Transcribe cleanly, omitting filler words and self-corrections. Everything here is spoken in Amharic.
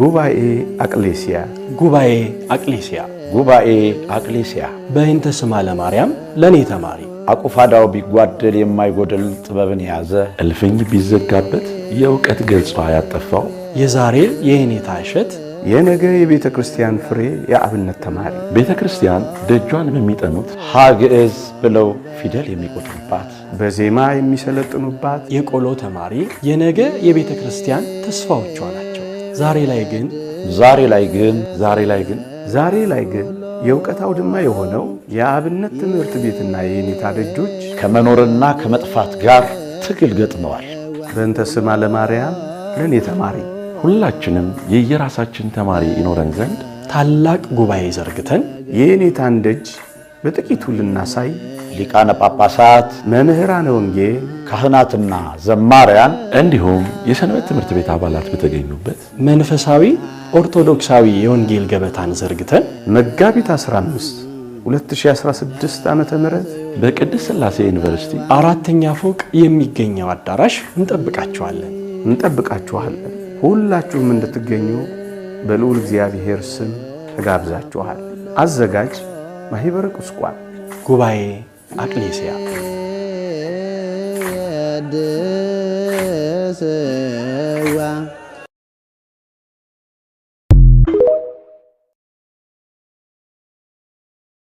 ጉባኤ አቅሌሲያ ጉባኤ አቅሌሲያ ጉባኤ አቅሌሲያ በእንተ ስማ ለማርያም ለኔ ተማሪ አቁፋዳው ቢጓደል የማይጎደል ጥበብን ያዘ እልፍኝ ቢዘጋበት የእውቀት ገጽ ያጠፋው የዛሬ የኔታ እሸት የነገ የቤተ ክርስቲያን ፍሬ የአብነት ተማሪ ቤተ ክርስቲያን ደጇን በሚጠኑት ሀግዕዝ ብለው ፊደል የሚቆጥሩባት በዜማ የሚሰለጥኑባት የቆሎ ተማሪ የነገ የቤተ ክርስቲያን ተስፋዎቿ ናቸው። ዛሬ ላይ ግን የእውቀት አውድማ የሆነው የአብነት ትምህርት ቤትና የኔታ ደጆች ከመኖርና ከመጥፋት ጋር ትግል ገጥመዋል። በእንተ ስማ ለማርያም ለኔ ተማሪ ሁላችንም የየራሳችን ተማሪ ይኖረን ዘንድ ታላቅ ጉባኤ ዘርግተን የኔታን ደጅ በጥቂቱ ልናሳይ ሊቃነ ጳጳሳት፣ መምህራነ ወንጌል፣ ካህናትና ዘማሪያን እንዲሁም የሰንበት ትምህርት ቤት አባላት በተገኙበት መንፈሳዊ ኦርቶዶክሳዊ የወንጌል ገበታን ዘርግተን መጋቢት 15 2016 ዓመተ ምህረት በቅድስት ሥላሴ ዩኒቨርሲቲ 4ኛ ፎቅ የሚገኘው አዳራሽ እንጠብቃችኋለን። ሁላችሁም እንድትገኙ በልዑል እግዚአብሔር ስም ተጋብዛችኋል። አዘጋጅ ማህበረ ቁስቋም ጉባኤ አቅሌሲያ